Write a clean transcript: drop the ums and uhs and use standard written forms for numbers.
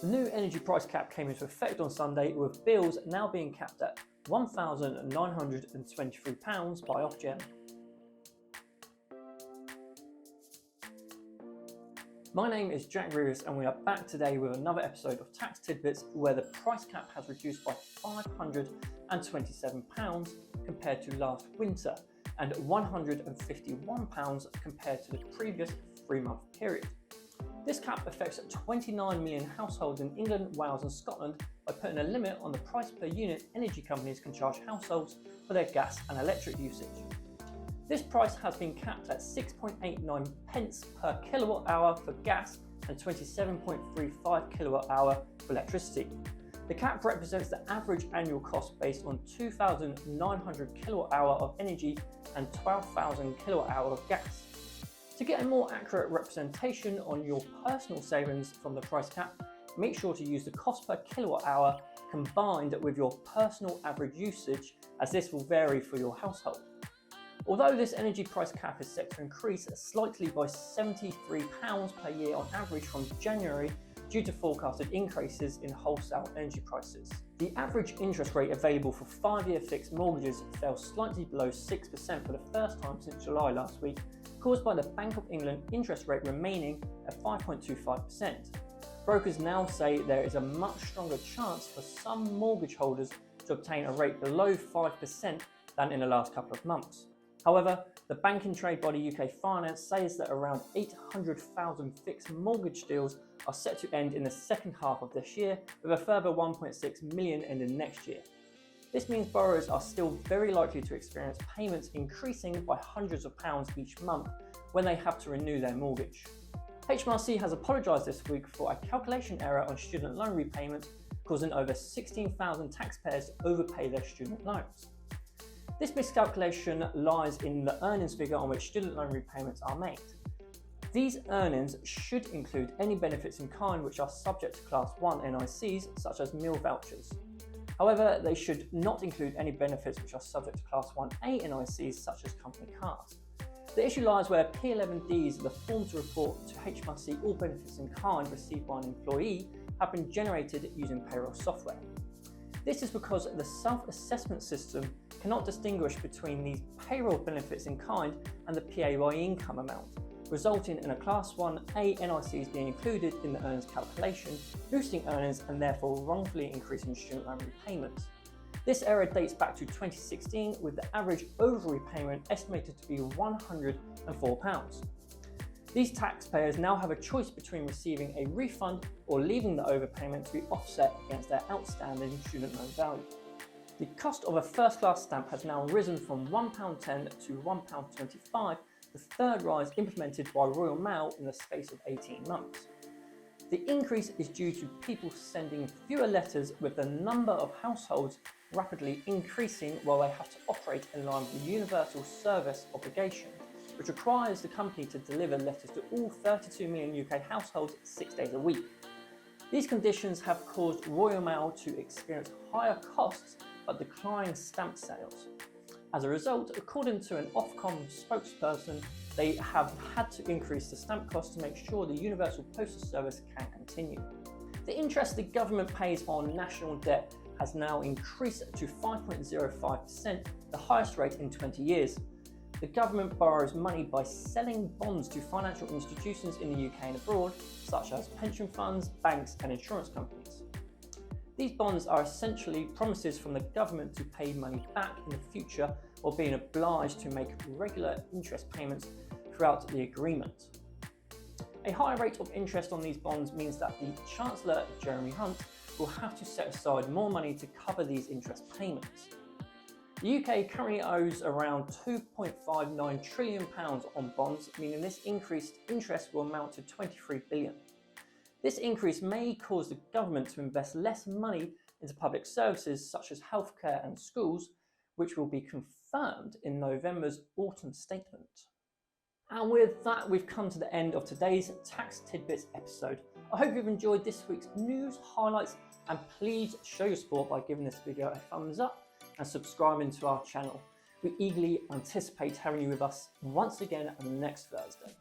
The new energy price cap came into effect on Sunday, with bills now being capped at £1,923 by Ofgem. My name is Jack Reeves and we are back today with another episode of Tax Tidbits, where the price cap has reduced by £527 compared to last winter and £151 compared to the previous 3-month period. This cap affects 29 million households in England, Wales and Scotland by putting a limit on the price per unit energy companies can charge households for their gas and electric usage. This price has been capped at 6.89 pence per kilowatt hour for gas and 27.35 kilowatt hour for electricity. The cap represents the average annual cost based on 2,900 kilowatt hour of energy and 12,000 kilowatt hour of gas. To get a more accurate representation on your personal savings from the price cap, make sure to use the cost per kilowatt hour combined with your personal average usage, as this will vary for your household. Although this energy price cap is set to increase slightly by £73 per year on average from January due to forecasted increases in wholesale energy prices. The average interest rate available for 5-year fixed mortgages fell slightly below 6% for the first time since July last week, caused by the Bank of England interest rate remaining at 5.25%. Brokers now say there is a much stronger chance for some mortgage holders to obtain a rate below 5% than in the last couple of months. However, the banking trade body UK Finance says that around 800,000 fixed mortgage deals are set to end in the second half of this year, with a further 1.6 million ending next year. This means borrowers are still very likely to experience payments increasing by hundreds of pounds each month when they have to renew their mortgage. HMRC has apologised this week for a calculation error on student loan repayments, causing over 16,000 taxpayers to overpay their student loans. This miscalculation lies in the earnings figure on which student loan repayments are made. These earnings should include any benefits in kind which are subject to Class 1 NICs, such as meal vouchers. However, they should not include any benefits which are subject to Class 1A NICs, such as company cars. The issue lies where P11Ds, the form to report to HMRC all benefits in kind received by an employee, have been generated using payroll software. This is because the self-assessment system cannot distinguish between these payroll benefits in kind and the PAYE income amount, resulting in a Class 1A NICs being included in the earnings calculation, boosting earnings and therefore wrongfully increasing student loan repayments. This error dates back to 2016, with the average over-repayment estimated to be £104. These taxpayers now have a choice between receiving a refund or leaving the overpayment to be offset against their outstanding student loan value. The cost of a first-class stamp has now risen from £1.10 to £1.25, the third rise implemented by Royal Mail in the space of 18 months. The increase is due to people sending fewer letters, with the number of households rapidly increasing while they have to operate in line with the Universal Service obligation, which requires the company to deliver letters to all 32 million UK households 6 days a week. These conditions have caused Royal Mail to experience higher costs but declining stamp sales. As a result, according to an Ofcom spokesperson, they have had to increase the stamp cost to make sure the Universal Postal Service can continue. The interest the government pays on national debt has now increased to 5.05%, the highest rate in 20 years. The government borrows money by selling bonds to financial institutions in the UK and abroad, such as pension funds, banks and insurance companies. These bonds are essentially promises from the government to pay money back in the future, while being obliged to make regular interest payments throughout the agreement. A higher rate of interest on these bonds means that the Chancellor, Jeremy Hunt, will have to set aside more money to cover these interest payments. The UK currently owes around £2.59 trillion on bonds, meaning this increased interest will amount to £23 billion. This increase may cause the government to invest less money into public services such as healthcare and schools, which will be confirmed in November's autumn statement. And with that, we've come to the end of today's Tax Tidbits episode. I hope you've enjoyed this week's news highlights, and please show your support by giving this video a thumbs up and subscribing to our channel. We eagerly anticipate having you with us once again on next Thursday.